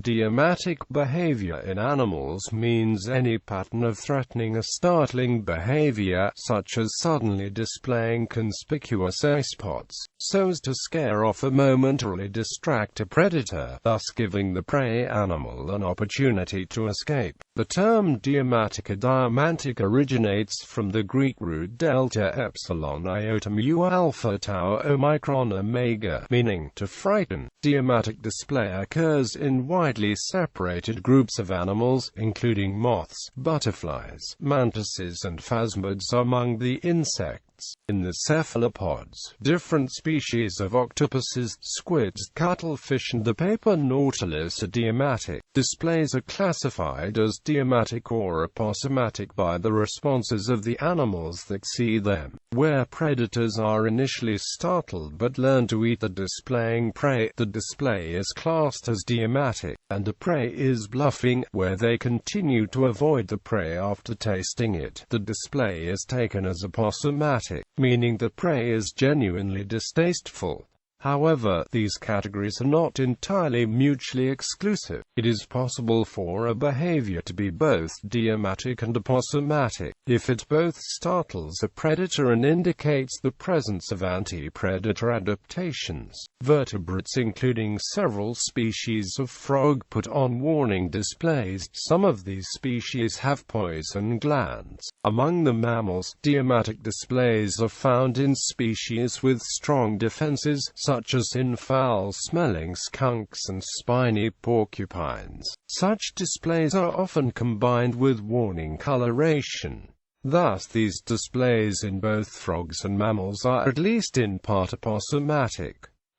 Deimatic behavior in animals means any pattern of threatening or startling behavior, such as suddenly displaying conspicuous eyespots, so as to scare off or momentarily distract a predator, thus giving the prey animal an opportunity to escape. The term deimatic or dymantic originates from the Greek root delta epsilon iota mu alpha tau omicron omega, meaning to frighten. Deimatic display occurs in widely separated groups of animals, including moths, butterflies, mantises and phasmids among the insects. In the cephalopods, different species of octopuses, squids, cuttlefish and the paper nautilus are deimatic. Displays are classified as deimatic or aposematic by the responses of the animals that see them. Where predators are initially startled but learn to eat the displaying prey, the display is classed as deimatic, and the prey is bluffing, where they continue to avoid the prey after tasting it. The display is taken as aposematic, meaning the prey is genuinely distasteful. However, these categories are not entirely mutually exclusive. It is possible for a behavior to be both deimatic and aposematic, if it both startles a predator and indicates the presence of anti-predator adaptations. Vertebrates, including several species of frog, put on warning displays. Some of these species have poison glands. Among the mammals, deimatic displays are found in species with strong defenses, such as in foul-smelling skunks and spiny porcupines. Such displays are often combined with warning coloration. Thus, these displays in both frogs and mammals are at least in part aposematic.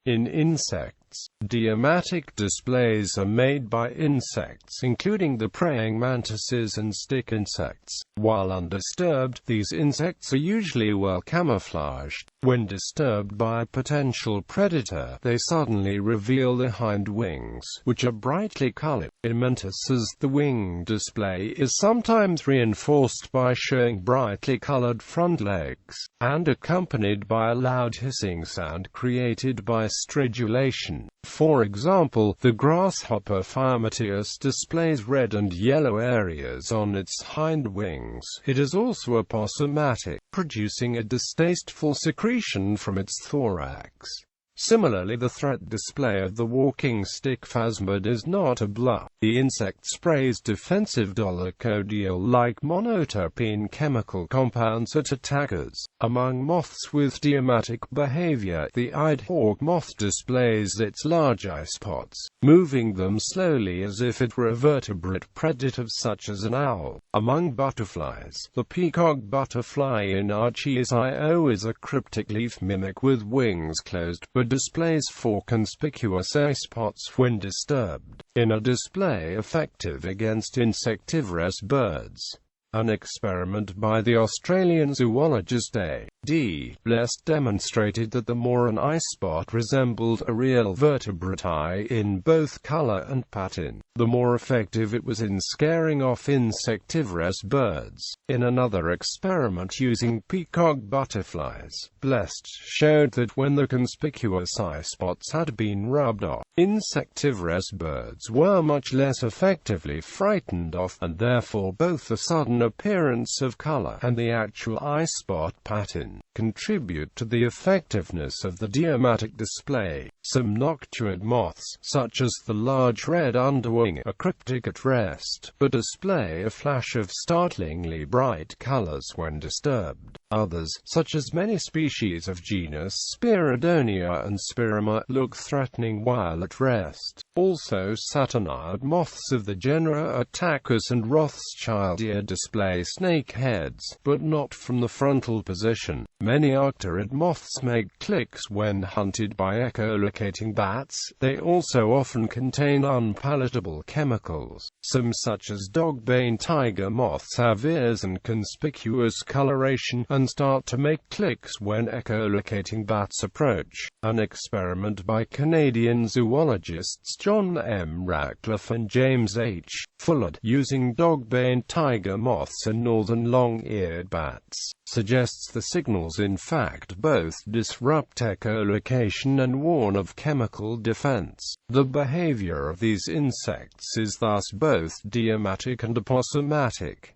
In insects, deimatic displays are made by insects, including the praying mantises and stick insects. While undisturbed, these insects are usually well camouflaged. When disturbed by a potential predator, they suddenly reveal their hind wings, which are brightly colored. In mantises, the wing display is sometimes reinforced by showing brightly colored front legs, and accompanied by a loud hissing sound created by stridulation. For example, the grasshopper phasmids displays red and yellow areas on its hind wings. It is also aposematic, producing a distasteful secretion from its thorax. Similarly, the threat display of the walking stick phasmid is not a bluff. The insect sprays defensive dolichodiol-like monoterpene chemical compounds at attackers. Among moths with deimatic behavior, the eyed hawk moth displays its large eyespots, moving them slowly as if it were a vertebrate predator such as an owl. Among butterflies, the peacock butterfly in Archias is a cryptic leaf mimic with wings closed, but displays 4 conspicuous eyespots when disturbed, in a display effective against insectivorous birds. An experiment by the Australian zoologist A.D. Blest demonstrated that the more an eyespot resembled a real vertebrate eye in both color and pattern, the more effective it was in scaring off insectivorous birds. In another experiment using peacock butterflies, Blest showed that when the conspicuous eyespots had been rubbed off, insectivorous birds were much less effectively frightened off, and therefore both the sudden appearance of color and the actual eyespot pattern contribute to the effectiveness of the deimatic display. Some noctuid moths, such as the large red underwing, are cryptic at rest, but display a flash of startlingly bright colors when disturbed. Others, such as many species of genus Spiridonia and Spirima, look threatening while at rest. Also, saturnine moths of the genera Attacus and Rothschildia display snake heads, but not from the frontal position. Many octarid moths make clicks when hunted by echolocating bats. They also often contain unpalatable chemicals. Some, such as dogbane tiger moths, have ears and conspicuous coloration, and start to make clicks when echolocating bats approach. An experiment by Canadian zoologists John M. Ratcliffe and James H. Fullard, using dogbane tiger moths and northern long-eared bats, suggests the signals animals in fact both disrupt echolocation and warn of chemical defense. The behavior of these insects is thus both deimatic and aposematic.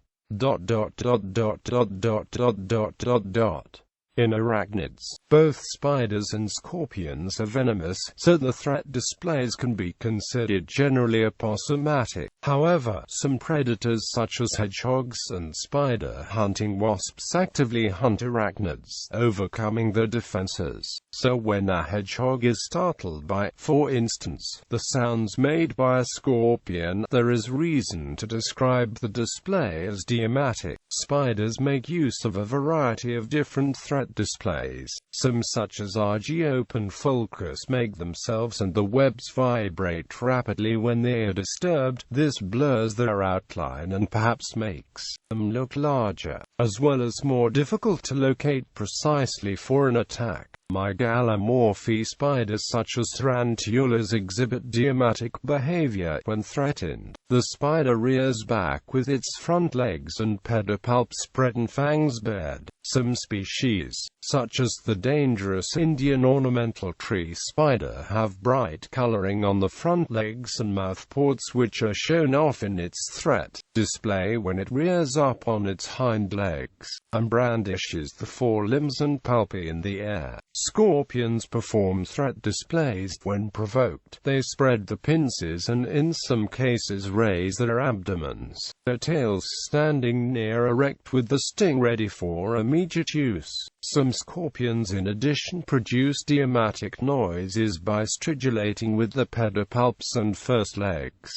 In arachnids, both spiders and scorpions are venomous, so the threat displays can be considered generally aposematic. However, some predators such as hedgehogs and spider-hunting wasps actively hunt arachnids, overcoming their defenses. So when a hedgehog is startled by, for instance, the sounds made by a scorpion, there is reason to describe the display as deimatic. Spiders make use of a variety of different threat displays. Some such as open focus make themselves and the webs vibrate rapidly when they are disturbed. This blurs their outline and perhaps makes them look larger, as well as more difficult to locate precisely for an attack. Megalomorph spiders such as tarantulas exhibit deimatic behavior when threatened. The spider rears back with its front legs and pedipalps spread and fangs bared. Some species, such as the dangerous Indian ornamental tree spider, have bright coloring on the front legs and mouthparts which are shown off in its threat display when it rears up on its hind legs and brandishes the forelimbs and palpi in the air. Scorpions perform threat displays when provoked. They spread the pincers and in some cases raise their abdomens, their tails standing near erect with the sting ready for immediate use. Some scorpions in addition produce deimatic noises by stridulating with the pedipalps and first legs.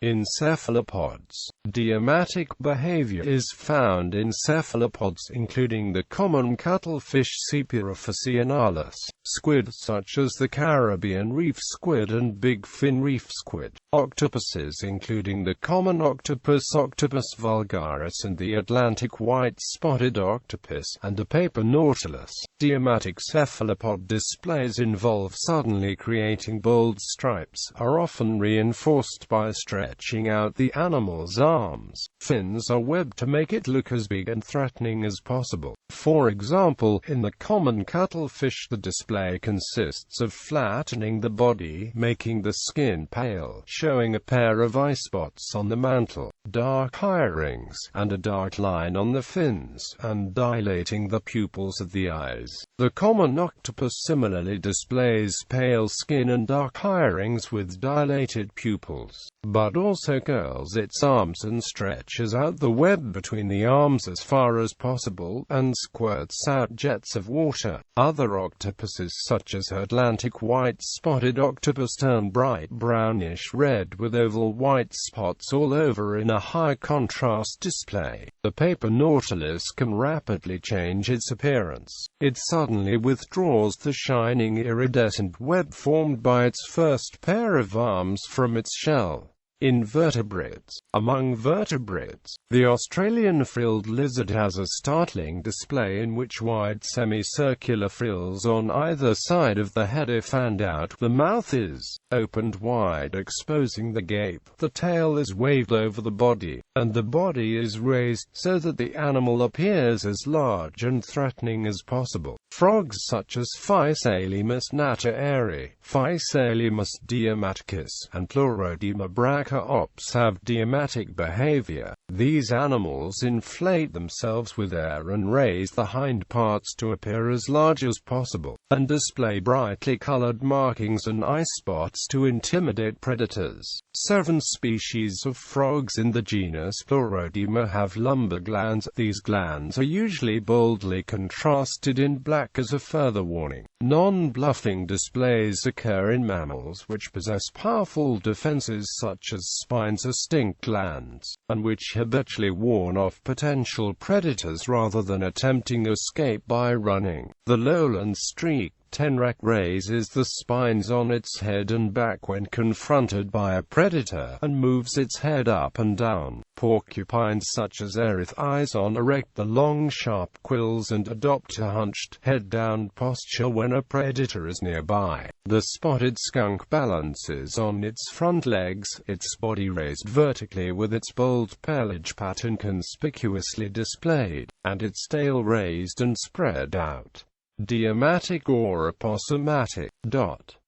In cephalopods, deimatic behavior is found in cephalopods including the common cuttlefish Cephalopods, squids such as the Caribbean reef squid and big fin reef squid, octopuses including the common octopus Octopus vulgaris and the Atlantic white-spotted octopus, and a paper nautilus. Deimatic cephalopod displays involve suddenly creating bold stripes, are often reinforced by stretching out the animal's arms. Fins are webbed to make it look as big and threatening as possible. For example, in the common cuttlefish the display consists of flattening the body, making the skin pale, showing a pair of eyespots on the mantle, dark eye rings, and a dark line on the fins, and dilating the pupils of the eyes. The common octopus similarly displays pale skin and dark eye rings with dilated pupils, but also curls its arms and stretches out the web between the arms as far as possible, and squirts out jets of water. Other octopuses such as Atlantic white-spotted octopus turn bright brownish red with oval white spots all over in a high-contrast display. The paper nautilus can rapidly change its appearance. It suddenly withdraws the shining iridescent web formed by its first pair of arms from its shell. Invertebrates. Among vertebrates, the Australian frilled lizard has a startling display in which wide semicircular frills on either side of the head are fanned out. The mouth is opened wide, exposing the gape. The tail is waved over the body, and the body is raised, so that the animal appears as large and threatening as possible. Frogs such as Phasmids naturae, Phasmids deimaticus, and Pleurodema brachiops have deimatic behavior. These animals inflate themselves with air and raise the hind parts to appear as large as possible, and display brightly colored markings and eye spots to intimidate predators. 7 species of frogs in the genus Pleurodema have lumbar glands. These glands are usually boldly contrasted in black as a further warning. Non-bluffing displays occur in mammals which possess powerful defenses such as spines or stink glands, and which habitually warn off potential predators rather than attempting escape by running. The lowland streak tenrec raises the spines on its head and back when confronted by a predator, and moves its head up and down. Porcupines such as erythison erect the long sharp quills and adopt a hunched, head-down posture when a predator is nearby. The spotted skunk balances on its front legs, its body raised vertically with its bold pelage pattern conspicuously displayed. and its tail raised and spread out. Deimatic or aposematic.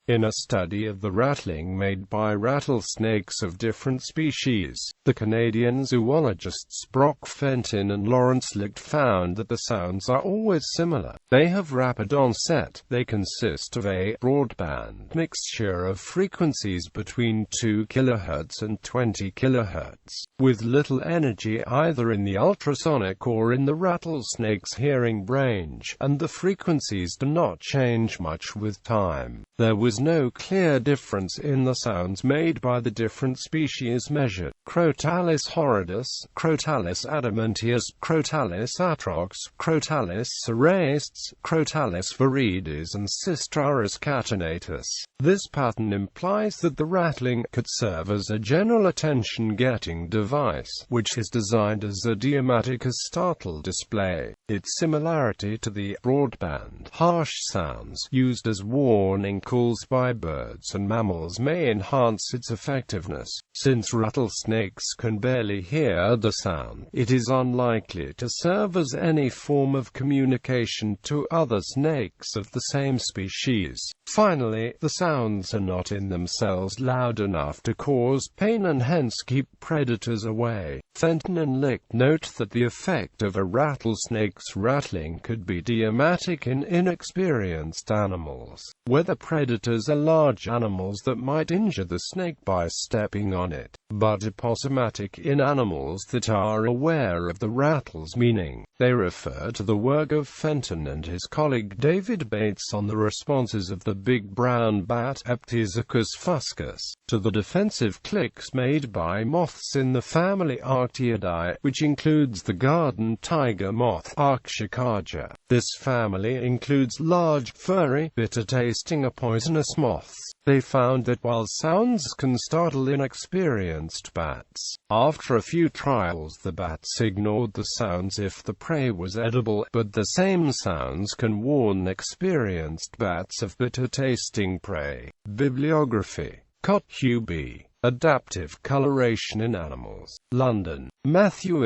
In a study of the rattling made by rattlesnakes of different species, the Canadian zoologists Brock Fenton and Lawrence Licht found that the sounds are always similar. They have rapid onset. They consist of a broadband mixture of frequencies between 2 kHz and 20 kHz, with little energy either in the ultrasonic or in the rattlesnake's hearing range, and the frequencies do not change much with time. There was no clear difference in the sounds made by the different species measured. Crotalus horridus, Crotalus adamantius, Crotalus atrox, Crotalus ceraeus, Crotalus viridis and Cistraris catenatus. This pattern implies that the rattling could serve as a general attention-getting device, which is designed as a deimatic startle display. Its similarity to the broadband, harsh sounds used as warning calls by birds and mammals may enhance its effectiveness. Since rattlesnakes can barely hear the sound, it is unlikely to serve as any form of communication to other snakes of the same species. Finally, the sounds are not in themselves loud enough to cause pain and hence keep predators away. Fenton and Licht note that the effect of a rattlesnake's rattling could be deimatic in inexperienced animals, where the predators are large animals that might injure the snake by stepping on it, but aposematic in animals that are aware of the rattle's meaning. They refer to the work of Fenton and his colleague David Bates on the responses of the big brown bat Eptizocus fuscus to the defensive clicks made by moths in the family Arctiidae, which includes the garden tiger moth Arcticaja. This family includes large, furry, bitter-tasting or poisonous moths. They found that while sounds can startle inexperienced bats, after a few trials the bats ignored the sounds if the prey was edible, but the same sounds can warn experienced bats of bitter-tasting prey. Bibliography. cuttlefish. Adaptive Coloration in Animals. London. Matthew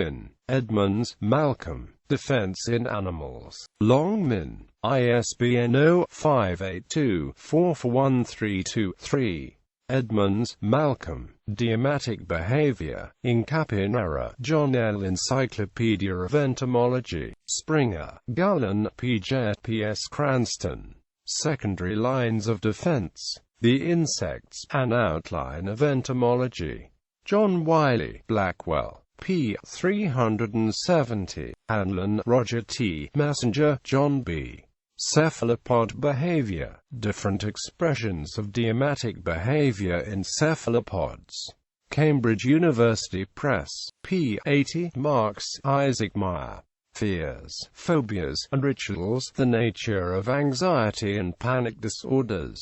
Edmonds, Malcolm. Defense in Animals. Longman. ISBN 0-582-44132-3. Edmonds, Malcolm. Deimatic Behaviour. In Capinera. John L. Encyclopedia of Entomology. Springer. Gullen, P. J. P.S. Cranston. Secondary Lines of Defense. The Insects. An Outline of Entomology. John Wiley, Blackwell. P. 370. Hanlon, Roger T. Messenger, John B. Cephalopod Behavior. Different expressions of deimatic behavior in cephalopods. Cambridge University Press. P. 80. Marks, Isaac Meyer. Fears, Phobias, and Rituals. The Nature of Anxiety and Panic Disorders.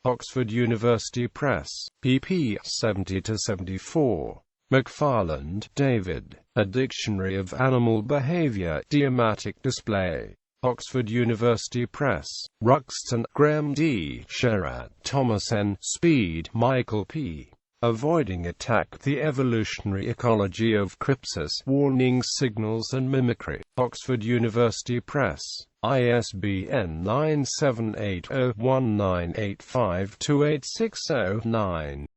Oxford University Press. pp. 70-74. McFarland, David. A Dictionary of Animal Behavior, Deimatic Display. Oxford University Press. Ruxton, Graham D. Sherratt, Thomas N. Speed, Michael P. Avoiding Attack: The Evolutionary Ecology of Crypsis, Warning Signals and Mimicry. Oxford University Press. ISBN 9780198528609.